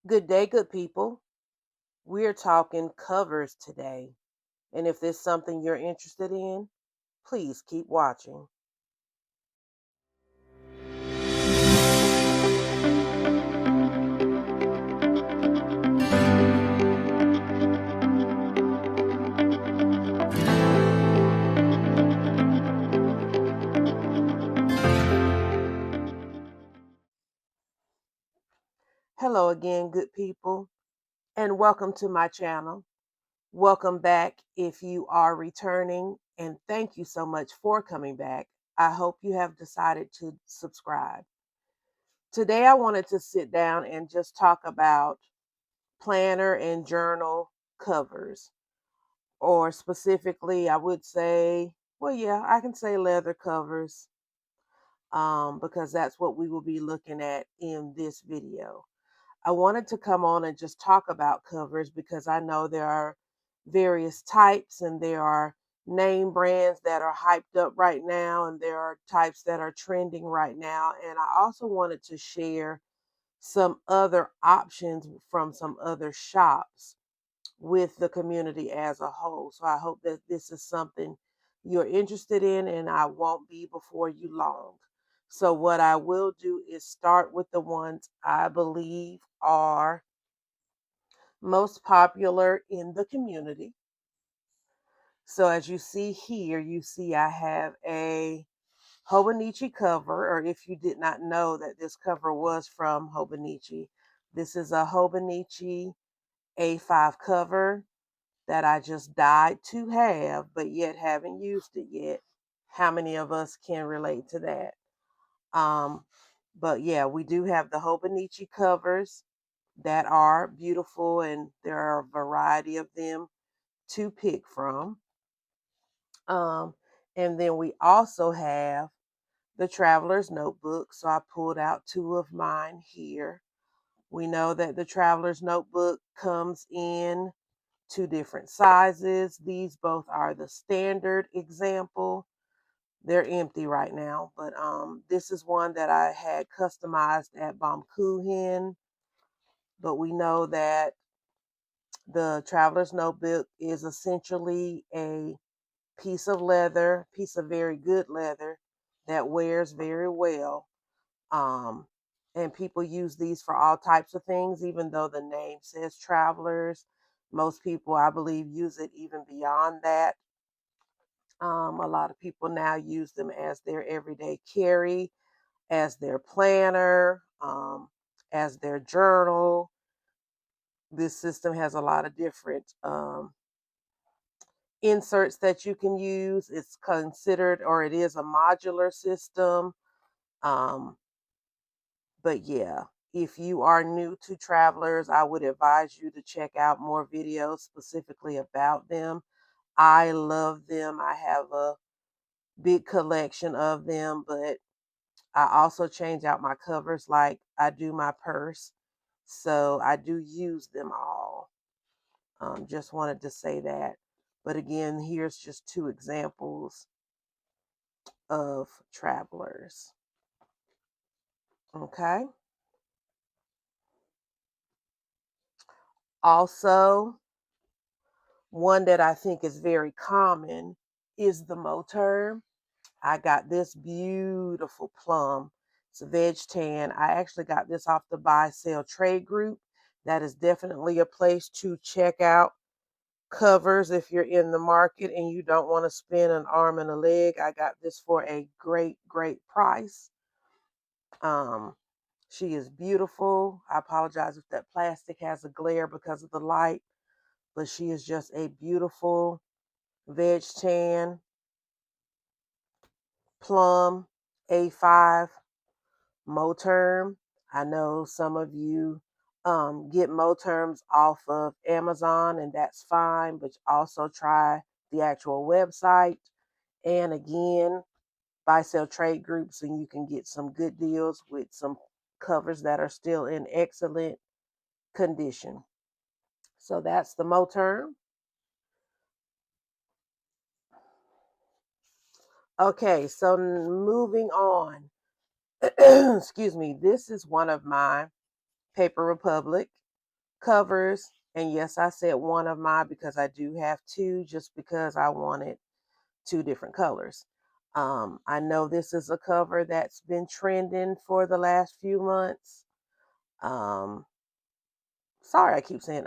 Good day, good people. We're talking covers today. And if there's something you're interested in, please keep watching. Hello again, good people, and welcome to my channel. Welcome back if you are returning, and thank you so much for coming back. I hope you have decided to subscribe. Today, I wanted to sit down and just talk about planner and journal covers, or specifically, I would say, well, yeah, I can say leather covers, because that's what we will be looking at in this video. I wanted to come on and just talk about covers because I know there are various types and there are name brands that are hyped up right now and there are types that are trending right now. And I also wanted to share some other options from some other shops with the community as a whole. So I hope that this is something you're interested in and I won't be before you long. So what I will do is start with the ones I believe are most popular in the community. So as you see here, you see I have a Hobonichi cover, or if you did not know that this cover was from Hobonichi, this is a Hobonichi A5 cover that I just died to have, but yet haven't used it yet. How many of us can relate to that? Um, but yeah, we do have the Hobonichi covers that are beautiful, and there are a variety of them to pick from. Um, and then we also have the Traveler's Notebook. So I pulled out two of mine here. We know that the Traveler's Notebook comes in two different sizes. These both are the standard example. They're empty right now, but this is one that I had customized at Baumkuchen. But we know that the Traveler's Notebook is essentially a piece of very good leather that wears very well. Um, and people use these for all types of things, even though the name says Travelers. Most people, I believe, use it even beyond that. A lot of people now use them as their everyday carry, as their planner, as their journal. This system has a lot of different inserts that you can use. It's considered, or it is a modular system. Um, but yeah, if you are new to Travelers, I would advise you to check out more videos specifically about them. I love them. I have a big collection of them, but I also change out my covers like I do my purse. So I do use them all. Just wanted to say that. But again, here's just two examples of Travelers. Okay. Also, one that I think is very common is the Moterm. I got this beautiful plum. It's a veg tan. I actually got this off the buy sell trade group. That is definitely a place to check out covers if you're in the market and you don't want to spend an arm and a leg. I got this for a great, great price. Um, she is beautiful. I apologize if that plastic has a glare because of the light, but she is just a beautiful veg tan plum A5 Moterm. I know some of you get Moterms off of Amazon, and that's fine, but also try the actual website. And again, buy sell trade groups, and you can get some good deals with some covers that are still in excellent condition. So that's the Moterm. Okay, so moving on. Excuse me. This is one of my Paper Republic. covers. And yes, I said one of mine because I do have two, just because I wanted two different colors. I know this is a cover that's been trending for the last few months. Um, Sorry, I keep saying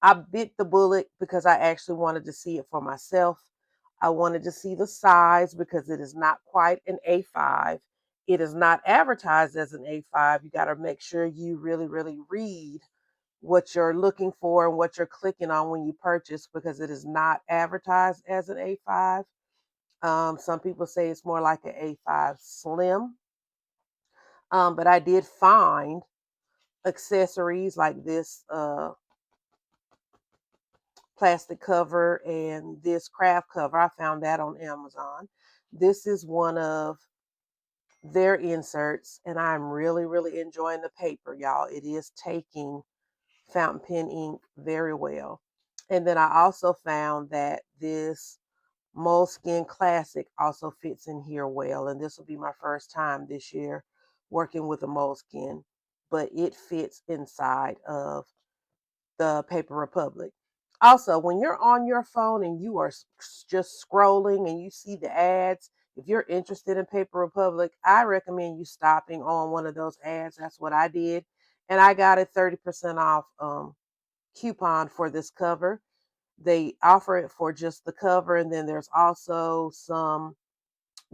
I bit the bullet because I actually wanted to see it for myself. I wanted to see the size because it is not quite an A5. It is not advertised as an A5. You got to make sure you really, really read what you're looking for and what you're clicking on when you purchase, because it is not advertised as an A5. Some people say it's more like an A5 Slim. But I did find accessories like this plastic cover and this craft cover. I found that on Amazon. This is one of their inserts, and I'm really, really enjoying the paper, y'all. It is taking fountain pen ink very well. And then I also found that this Moleskin Classic also fits in here well. And this will be my first time this year working with a Moleskin, but it fits inside of the Paper Republic. Also, when you're on your phone and you are just scrolling and you see the ads, if you're interested in Paper Republic, I recommend you stopping on one of those ads. That's what I did. And I got a 30% off coupon for this cover. They offer it for just the cover, and then there's also some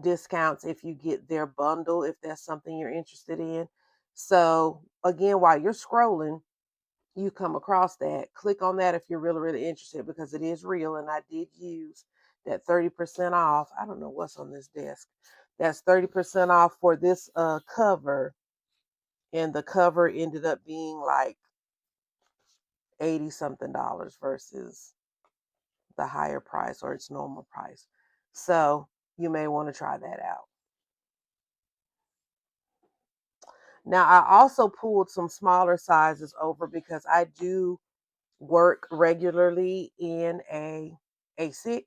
discounts if you get their bundle, if that's something you're interested in. So, again, while you're scrolling, you come across that, click on that if you're really, really interested, because it is real. And I did use that 30% off. I don't know what's on this desk. That's 30% off for this cover. And the cover ended up being like 80 something dollars versus the higher price or its normal price. So you may want to try that out. Now, I also pulled some smaller sizes over because I do work regularly in a A6,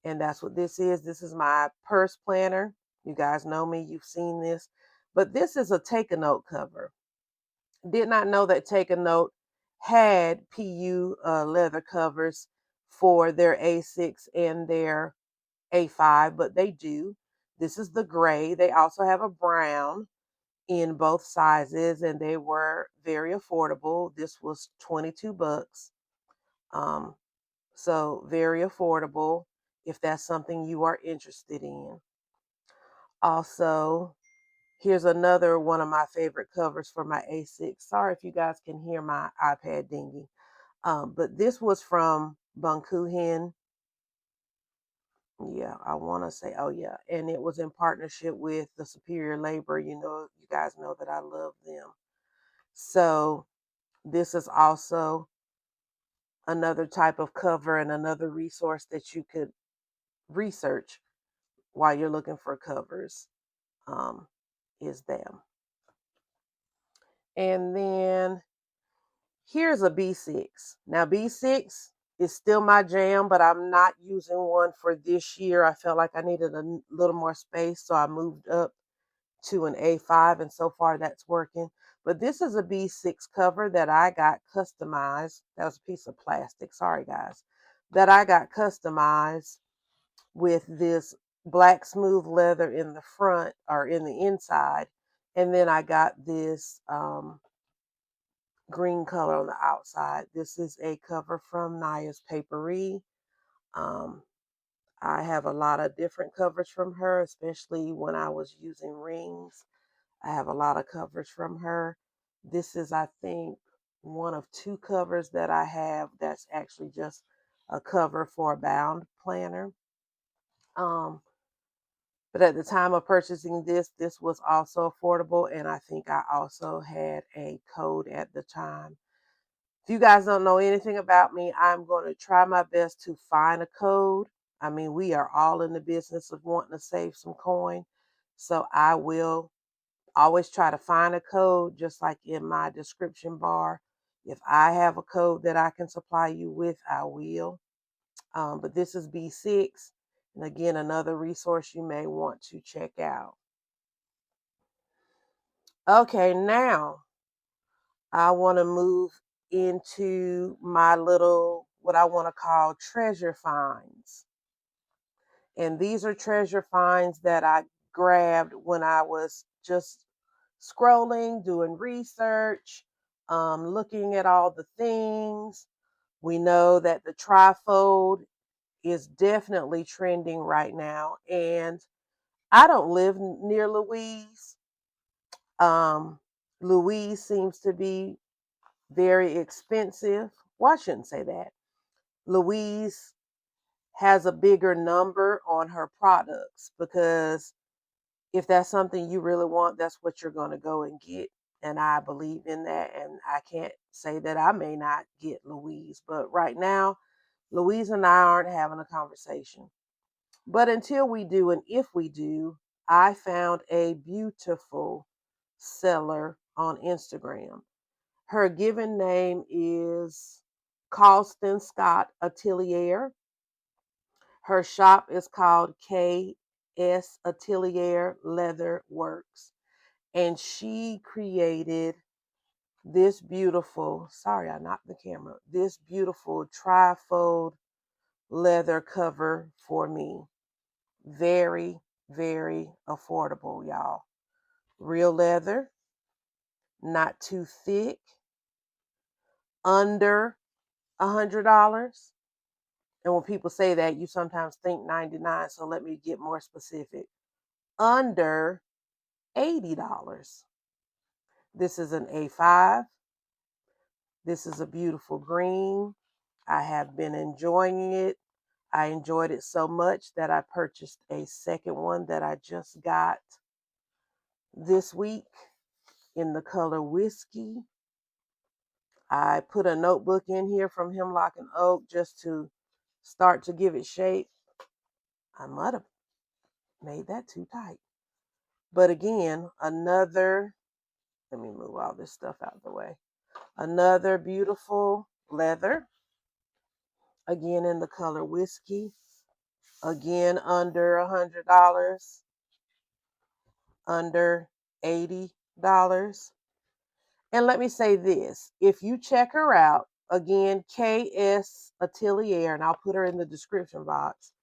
and that's what this is. This is my purse planner. You guys know me, you've seen this, but this is a take a note cover. Did not know that Take a Note had PU leather covers for their A6 and their A5, but they do. This is the gray. They also have a brown in both sizes, and they were very affordable. This was 22 bucks. Um, so very affordable if that's something you are interested in. Also, here's another one of my favorite covers for my A6. Sorry if you guys can hear my iPad dinging. But this was from Bunkuhin. Yeah, I want to say, oh yeah. And it was in partnership with the Superior Labor. You guys know that I love them. So this is also another type of cover and another resource that you could research while you're looking for covers, um, is them. And then here's a B6. Now, B6 is still my jam, but I'm not using one for this year. I felt like I needed a little more space, so I moved up to an A5, and so far that's working. But this is a B6 cover that I got customized. That was a piece of plastic. Sorry, guys. That I got customized with this black smooth leather in the front or in the inside. And then I got this green color on the outside. This is a cover from Nayapaperie. Um, I have a lot of different covers from her, especially when I was using rings. I have a lot of covers from her. This is, I think, one of two covers that I have that's actually just a cover for a bound planner. Um, but at the time of purchasing this was also affordable, and I think I also had a code at the time. If you guys don't know anything about me, I'm going to try my best to find a code. I mean, we are all in the business of wanting to save some coin. So I will always try to find a code, just like in my description bar. If I have a code that I can supply you with, I will. But this is B6. And again, another resource you may want to check out. Okay, now I want to move into my little, what I want to call treasure finds. And these are treasure finds that I grabbed when I was just scrolling, doing research, looking at all the things. We know that the trifold is definitely trending right now. And I don't live near Louise. Um, Louise seems to be very expensive. Well, I shouldn't say that. Louise has a bigger number on her products because if that's something you really want, that's what you're going to go and get. And I believe in that. And I can't say that I may not get Louise, but right now, Louise and I aren't having a conversation. But until we do, and if we do, I found a beautiful seller on Instagram. Her given name is Kalston Atelier. Her shop is called KS Atelier Leatherworks. And she created this beautiful, sorry, I knocked the camera, this beautiful trifold leather cover for me. Very, very affordable, y'all. Real leather, not too thick, under $100. And when people say that, you sometimes think 99. So let me get more specific. Under $80. This is an A5. This is a beautiful green. I have been enjoying it. I enjoyed it so much that I purchased a second one that I just got this week in the color whiskey. I put a notebook in here from Hemlock and Oak just to start to give it shape. I might have made that too tight. But again, let me move all this stuff out of the way. Another beautiful leather, again in the color whiskey, again under $100, under $80. And let me say this, if you check her out, again, KS Atelier, and I'll put her in the description box.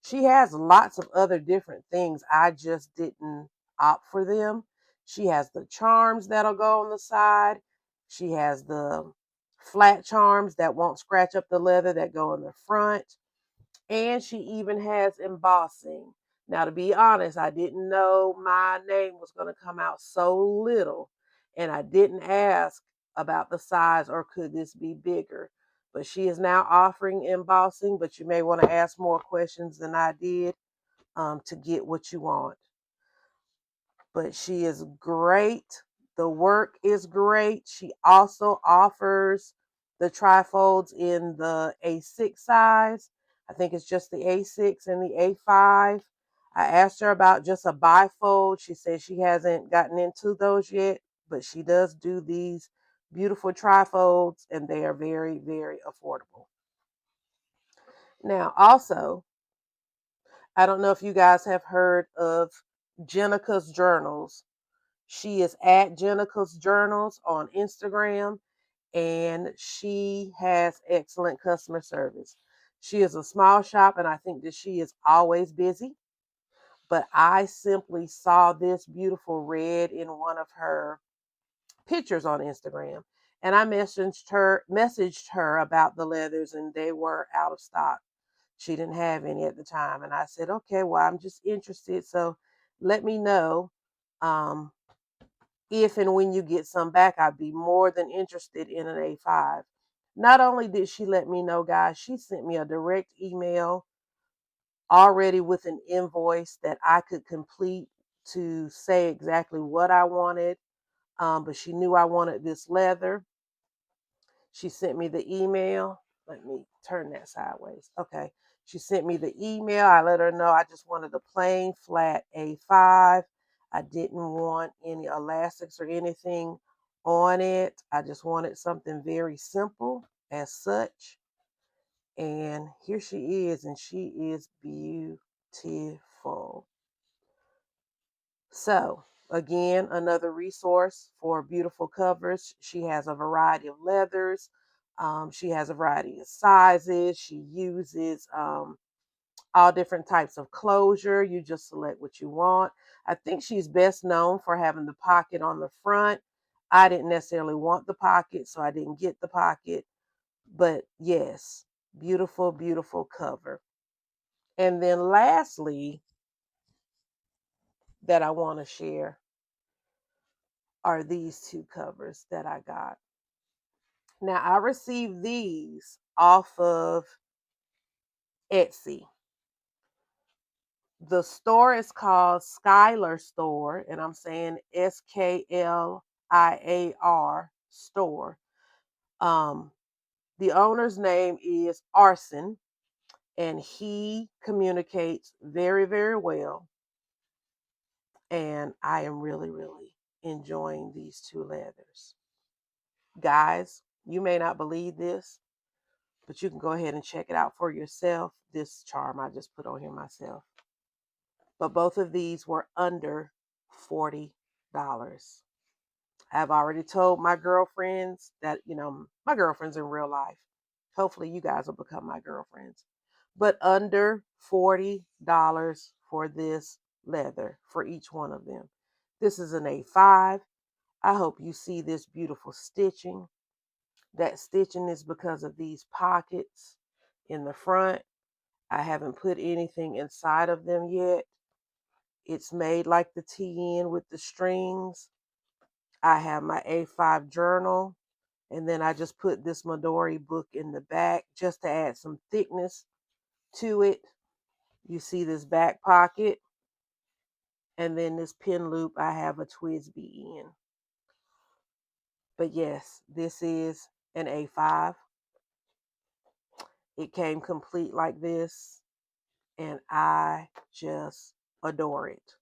She has lots of other different things. I just didn't opt for them. She has the charms that'll go on the side. She has the flat charms that won't scratch up the leather that go in the front. And she even has embossing. Now, to be honest, I didn't know my name was going to come out so little. And I didn't ask about the size or could this be bigger. But she is now offering embossing, but you may want to ask more questions than I did to get what you want. But she is great. The work is great. She also offers the trifolds in the A6 size. I think it's just the A6 and the A5. I asked her about just a bifold. She said she hasn't gotten into those yet, but she does do these beautiful trifolds, and they are very, very affordable. Now, also, I don't know if you guys have heard of Jenikas Journals. She is at Jenikas Journals on Instagram, and she has excellent customer service. She is a small shop, and I think that she is always busy. But I simply saw this beautiful red in one of her pictures on Instagram, and I messaged her about the leathers, and they were out of stock. She didn't have any at the time, and I said, okay, well, I'm just interested, so let me know. If and when you get some back, I'd be more than interested in an A5. Not only did she let me know, guys, she sent me a direct email already with an invoice that I could complete to say exactly what I wanted. But she knew I wanted this leather. She sent me the email. Let me turn that sideways. Okay. She sent me the email. I let her know I just wanted a plain flat A5. I didn't want any elastics or anything on it. I just wanted something very simple as such. And here she is, and she is beautiful. So Again, another resource for beautiful covers. She has a variety of leathers. She has a variety of sizes. She uses all different types of closure. You just select what you want. I think she's best known for having the pocket on the front. I didn't necessarily want the pocket, so I didn't get the pocket. But yes, beautiful, beautiful cover. And then lastly, that I want to share are these two covers that I got. Now, I received these off of Etsy. The store is called SkliarStore, and I'm saying SKLIAR store. Um, the owner's name is Arsen, and he communicates very, very well. And I am really, really enjoying these two leathers. Guys, you may not believe this, but you can go ahead and check it out for yourself. This charm I just put on here myself. But both of these were under $40. I've already told my girlfriends that, my girlfriends in real life. Hopefully you guys will become my girlfriends. But under $40 for this leather for each one of them. This is an A5. I hope you see this beautiful stitching. That stitching is because of these pockets in the front. I haven't put anything inside of them yet. It's made like the TN with the strings. I have my A5 journal, and then I just put this Midori book in the back just to add some thickness to it. You see this back pocket, and then this pin loop I have a Twisby in. But yes, this is an A5. It came complete like this, and I just adore it.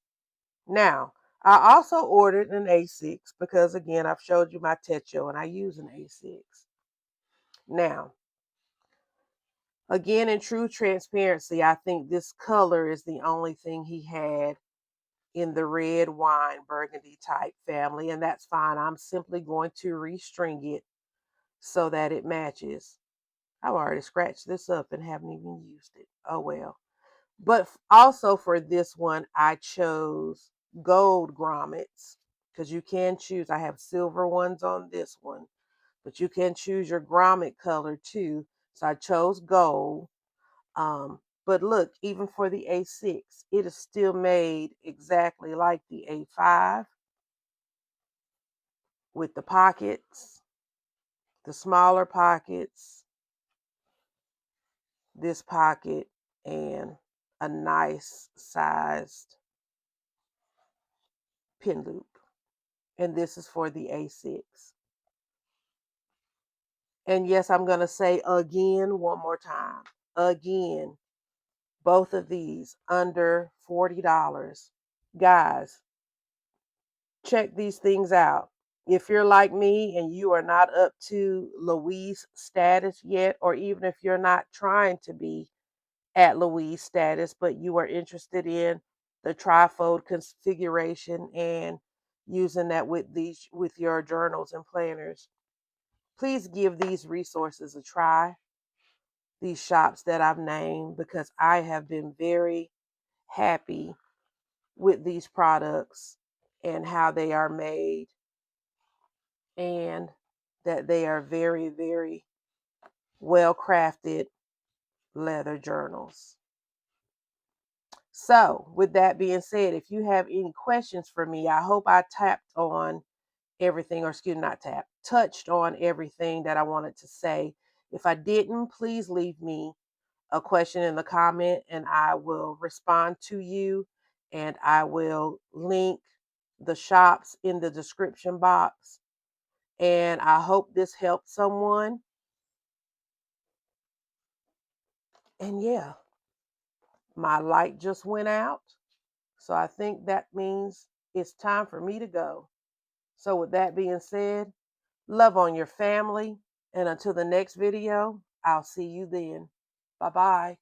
Now, I also ordered an A6 because, again, I've showed you my Techo and I use an A6. Now, again, in true transparency, I think this color is the only thing he had in the red wine burgundy type family, and that's fine. I'm simply going to restring it so that it matches. I've already scratched this up and haven't even used it. Oh well. But also for this one, I chose gold grommets because you can choose. I have silver ones on this one, but you can choose your grommet color too. So I chose gold. But look, even for the A6, it is still made exactly like the A5 with the pockets, the smaller pockets, this pocket, and a nice sized pin loop. And this is for the A6. And yes, I'm going to say again one more time. Again, both of these under $40. Guys, check these things out. If you're like me and you are not up to Louise status yet, or even if you're not trying to be at Louise status, but you are interested in the trifold configuration and using that with your journals and planners, please give these resources a try. These shops that I've named, because I have been very happy with these products and how they are made, and that they are very, very well crafted leather journals. So, with that being said, if you have any questions for me, I hope I tapped on everything, or excuse me, not tapped, touched on everything that I wanted to say. If I didn't, please leave me a question in the comment and I will respond to you, and I will link the shops in the description box. And I hope this helped someone. And yeah, my light just went out. So I think that means it's time for me to go. So with that being said, love on your family. And until the next video, I'll see you then. Bye-bye.